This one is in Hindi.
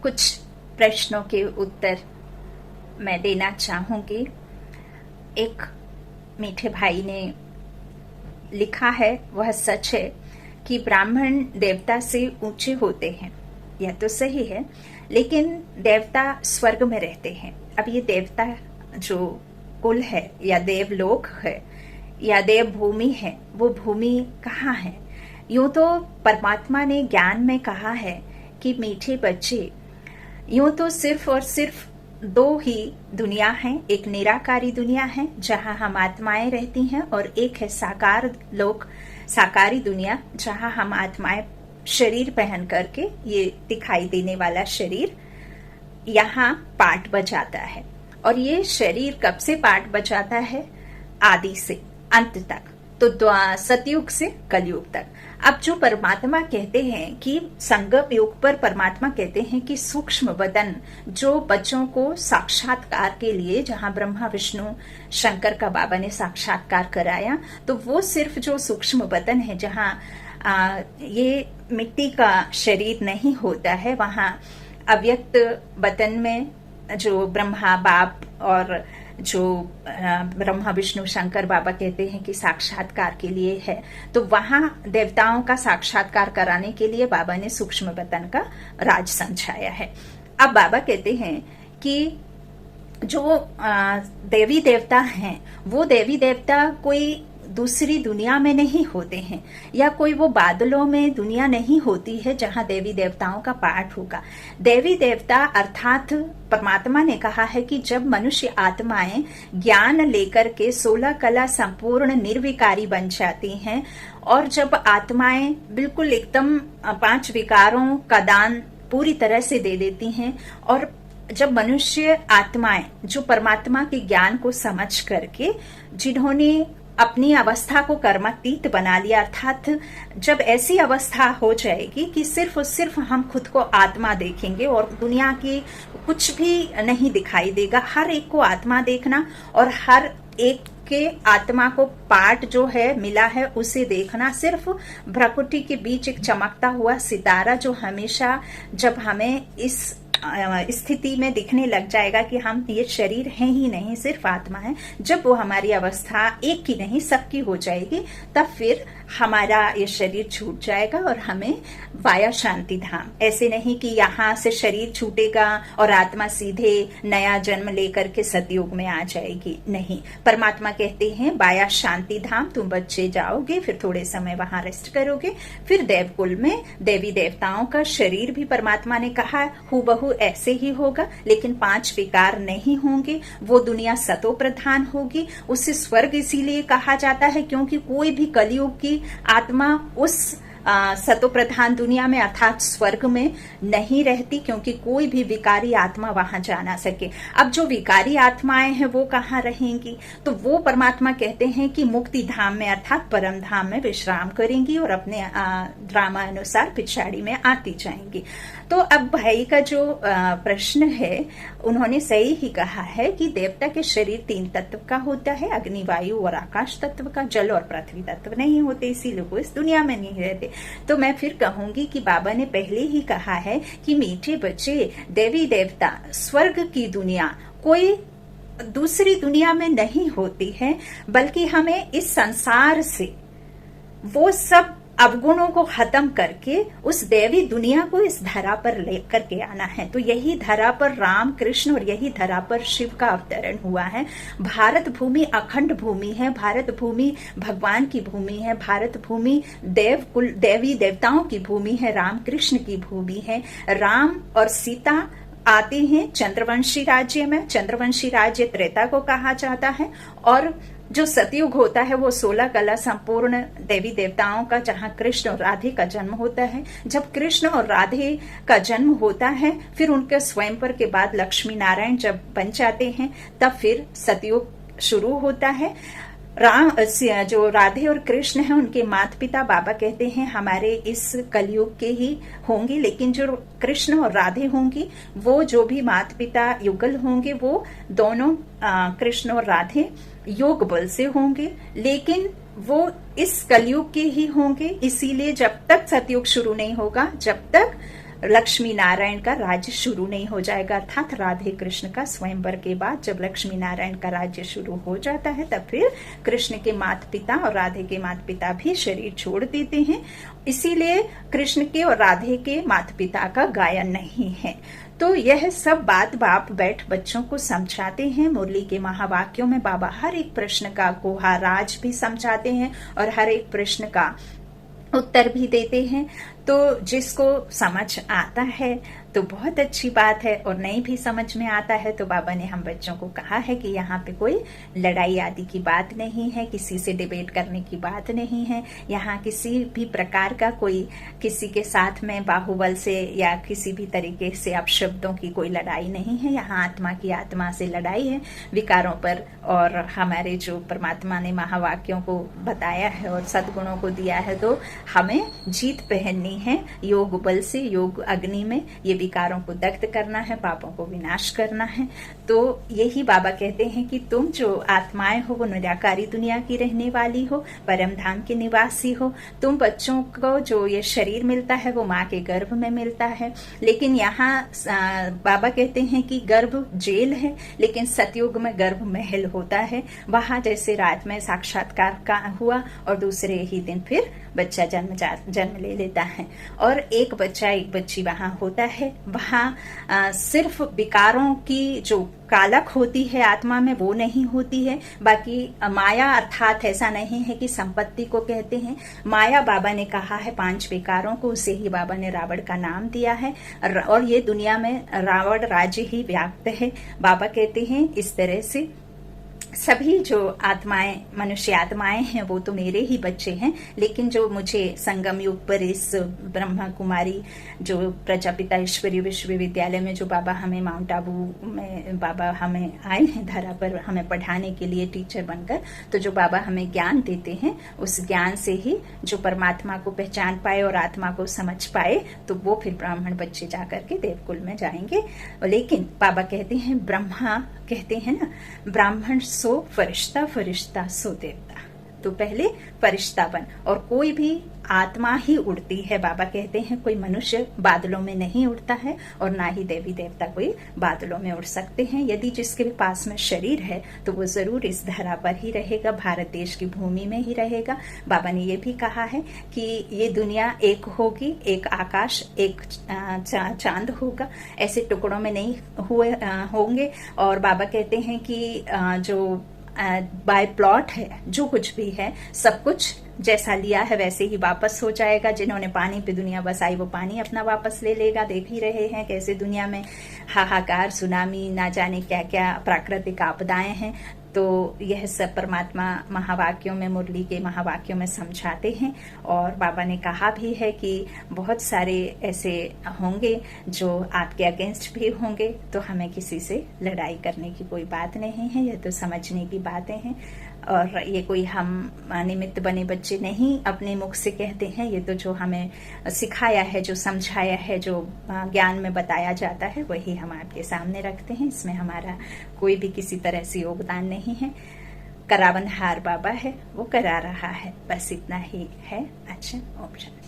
कुछ प्रश्नों के उत्तर मैं देना चाहूंगी। एक मीठे भाई ने लिखा है, वह सच है कि ब्राह्मण देवता से ऊंचे होते हैं, यह तो सही है, लेकिन देवता स्वर्ग में रहते हैं। अब ये देवता जो कुल है या देवलोक है या देव भूमि है, वो भूमि कहाँ है? यूं तो परमात्मा ने ज्ञान में कहा है कि मीठे बच्चे, यूं तो सिर्फ और सिर्फ दो ही दुनिया है। एक निराकारी दुनिया है जहां हम आत्माएं रहती हैं, और एक है साकार लोक, साकारी दुनिया, जहां हम आत्माएं शरीर पहन करके, ये दिखाई देने वाला शरीर यहाँ पाठ बजाता है। और ये शरीर कब से पाठ बजाता है? आदि से अंत तक, तो सतयुग से कलयुग तक। अब जो परमात्मा कहते हैं कि संगम युग पर परमात्मा कहते हैं कि सूक्ष्म वदन, जो बच्चों को साक्षात्कार के लिए, जहां ब्रह्मा विष्णु शंकर का बाबा ने साक्षात्कार कराया, तो वो सिर्फ जो सूक्ष्म वदन है, जहां ये मिट्टी का शरीर नहीं होता है, वहां अव्यक्त वतन में जो ब्रह्मा बाप और जो ब्रह्मा विष्णु शंकर बाबा कहते हैं कि साक्षात्कार के लिए है, तो वहां देवताओं का साक्षात्कार कराने के लिए बाबा ने सूक्ष्म वतन का राज समझाया है। अब बाबा कहते हैं कि जो देवी देवता हैं, वो देवी देवता कोई दूसरी दुनिया में नहीं होते हैं, या कोई वो बादलों में दुनिया नहीं होती है जहां देवी देवताओं का पाठ होगा। देवी देवता अर्थात परमात्मा ने कहा है कि जब मनुष्य आत्माएं ज्ञान लेकर के 16 कला संपूर्ण निर्विकारी बन जाती हैं, और जब आत्माएं बिल्कुल एकदम 5 विकारों का दान पूरी तरह से दे देती हैं, और जब मनुष्य आत्माएं जो परमात्मा के ज्ञान को समझ करके, जिन्होंने अपनी अवस्था को कर्मातीत बना लिया, अर्थात जब ऐसी अवस्था हो जाएगी कि सिर्फ और सिर्फ हम खुद को आत्मा देखेंगे और दुनिया की कुछ भी नहीं दिखाई देगा, हर एक को आत्मा देखना और हर एक के आत्मा को पाठ जो है मिला है उसे देखना, सिर्फ भ्रकुटी के बीच एक चमकता हुआ सितारा जो हमेशा, जब हमें इस स्थिति में दिखने लग जाएगा कि हम ये शरीर है ही नहीं, सिर्फ आत्मा है, जब वो हमारी अवस्था एक की नहीं सबकी हो जाएगी, तब फिर हमारा ये शरीर छूट जाएगा और हमें वाया शांति धाम, ऐसे नहीं कि यहाँ से शरीर छूटेगा और आत्मा सीधे नया जन्म लेकर के सतयुग में आ जाएगी। नहीं, परमात्मा कहते हैं वाया शांति धाम तुम बच्चे जाओगे, फिर थोड़े समय वहां रेस्ट करोगे, फिर देवकुल में देवी देवताओं का शरीर भी परमात्मा ने कहा हूबहू ऐसे ही होगा, लेकिन 5 विकार नहीं होंगे, वो दुनिया सतो प्रधान होगी। उसे स्वर्ग इसीलिए कहा जाता है क्योंकि कोई भी कलयुग की आत्मा उस सतो प्रधान दुनिया में अर्थात स्वर्ग में नहीं रहती, क्योंकि कोई भी विकारी आत्मा वहां जा ना सके। अब जो विकारी आत्माएं हैं वो कहाँ रहेंगी? तो वो परमात्मा कहते हैं कि मुक्ति धाम में अर्थात परम धाम में विश्राम करेंगी और अपने ड्रामा अनुसार पिछाड़ी में आती जाएंगी। तो अब भाई का जो प्रश्न है, उन्होंने सही ही कहा है कि देवता के शरीर 3 तत्व का होता है, अग्नि वायु और आकाश तत्व का, जल और पृथ्वी तत्व नहीं होते, इसीलिए वो इस दुनिया में नहीं रहते। तो मैं फिर कहूंगी कि बाबा ने पहले ही कहा है कि मीठे बच्चे, देवी देवता स्वर्ग की दुनिया कोई दूसरी दुनिया में नहीं होती है, बल्कि हमें इस संसार से वो सब अवगुणों को खत्म करके उस देवी दुनिया को इस धरा पर लेकर के आना है। तो यही धरा पर राम कृष्ण और यही धरा पर शिव का अवतरण हुआ है। भारत भूमि अखंड भूमि है, भारत भूमि भगवान की भूमि है, भारत भूमि देवकुल देवी देवताओं की भूमि है, राम कृष्ण की भूमि है। राम और सीता आते हैं चंद्रवंशी राज्य में, चंद्रवंशी राज्य त्रेता को कहा जाता है, और जो सतयुग होता है वो 16 कला संपूर्ण देवी देवताओं का, जहां कृष्ण और राधे का जन्म होता है। जब कृष्ण और राधे का जन्म होता है, फिर उनके स्वयंवर के बाद लक्ष्मी नारायण जब बन जाते हैं, तब फिर सतयुग शुरू होता है। राम जो राधे और कृष्ण हैं, उनके माता पिता बाबा कहते हैं हमारे इस कलयुग के ही होंगे, लेकिन जो कृष्ण और राधे होंगी, वो जो भी माता पिता युगल होंगे, वो दोनों कृष्ण और राधे योग बल से होंगे, लेकिन वो इस कलयुग के ही होंगे। इसीलिए जब तक सतयुग शुरू नहीं होगा, जब तक लक्ष्मी नारायण का राज्य शुरू नहीं हो जाएगा। अर्थात राधे कृष्ण का स्वयंवर के बाद जब लक्ष्मी नारायण का राज्य शुरू हो जाता है तब फिर कृष्ण के माता पिता और राधे के माता पिता भी शरीर छोड़ देते हैं। इसीलिए कृष्ण के और राधे के माता पिता का गायन नहीं है। तो यह सब बात बाप बैठ बच्चों को समझाते हैं। मुरली के महावाक्यों में बाबा हर एक प्रश्न का कोहाराज भी समझाते हैं और हर एक प्रश्न का उत्तर भी देते हैं। तो जिसको समझ आता है तो बहुत अच्छी बात है, और नहीं भी समझ में आता है तो बाबा ने हम बच्चों को कहा है कि यहाँ पे कोई लड़ाई आदि की बात नहीं है, किसी से डिबेट करने की बात नहीं है। यहाँ किसी भी प्रकार का कोई किसी के साथ में बाहुबल से या किसी भी तरीके से अपशब्दों की कोई लड़ाई नहीं है। यहाँ आत्मा की आत्मा से लड़ाई है विकारों पर। और हमारे जो परमात्मा ने महावाक्यों को बताया है और सद्गुणों को दिया है, तो हमें जीत पहननी है योग बल से, योग अग्नि में ये विकारों को दग्ध करना है, पापों को विनाश करना है। तो यही बाबा कहते हैं कि तुम जो आत्माएं हो वो निराकारी दुनिया की रहने वाली हो, परम धाम के निवासी हो। तुम बच्चों को जो ये शरीर मिलता है वो माँ के गर्भ में मिलता है, लेकिन यहाँ बाबा कहते हैं कि गर्भ जेल है लेकिन सतयुग में गर्भ महल होता है। वहां जैसे रात में साक्षात्कार का हुआ और दूसरे ही दिन फिर बच्चा जन्म ले लेता है, और एक बच्चा एक बच्ची वहां होता है। वहां सिर्फ विकारों की जो कालक होती है आत्मा में वो नहीं होती है। बाकी माया अर्थात ऐसा नहीं है कि संपत्ति को कहते हैं। माया बाबा ने कहा है 5 विकारों को, उसे ही बाबा ने रावण का नाम दिया है, और ये दुनिया में रावण राज्य ही व्याप्त है। बाबा कहते हैं इस तरह से सभी जो आत्माएं मनुष्य आत्माएं हैं वो तो मेरे ही बच्चे हैं, लेकिन जो मुझे संगम युग पर इस ब्रह्मा कुमारी जो प्रजापिता ईश्वरीय विश्वविद्यालय में जो बाबा हमें माउंट आबू में बाबा हमें आए हैं धरा पर हमें पढ़ाने के लिए टीचर बनकर, तो जो बाबा हमें ज्ञान देते हैं उस ज्ञान से ही जो परमात्मा को पहचान पाए और आत्मा को समझ पाए तो वो फिर ब्राह्मण बच्चे जाकर के देवकुल में जाएंगे। लेकिन बाबा कहते हैं, ब्रह्मा कहते हैं ना, ब्राह्मण सो फरिश्ता, फरिश्ता सो देवता। तो पहले फरिश्ता बन, और कोई भी आत्मा ही उड़ती है। बाबा कहते हैं कोई मनुष्य बादलों में नहीं उड़ता है और ना ही देवी देवता कोई बादलों में उड़ सकते हैं। यदि जिसके पास में शरीर है तो वो जरूर इस धरा पर ही रहेगा, भारत देश की भूमि में ही रहेगा। बाबा ने ये भी कहा है कि ये दुनिया एक होगी, एक आकाश, एक चांद होगा, ऐसे टुकड़ों में नहीं होंगे। और बाबा कहते हैं कि जो बाय प्लॉट है, जो कुछ भी है सब कुछ जैसा लिया है वैसे ही वापस हो जाएगा। जिन्होंने पानी पे दुनिया बसाई वो पानी अपना वापस ले लेगा। देख ही रहे हैं कैसे दुनिया में हाहाकार, सुनामी, ना जाने क्या क्या प्राकृतिक आपदाएं हैं। तो यह सब परमात्मा महावाक्यों में, मुरली के महावाक्यों में समझाते हैं। और बाबा ने कहा भी है कि बहुत सारे ऐसे होंगे जो आपके अगेंस्ट भी होंगे, तो हमें किसी से लड़ाई करने की कोई बात नहीं है, यह तो समझने की बातें हैं। और ये कोई हम निमित्त बने बच्चे नहीं अपने मुख से कहते हैं, ये तो जो हमें सिखाया है, जो समझाया है, जो ज्ञान में बताया जाता है वही हम आपके सामने रखते हैं। इसमें हमारा कोई भी किसी तरह से योगदान नहीं है। करावनहार बाबा है, वो करा रहा है, बस इतना ही है। अच्छा, ओम शांति।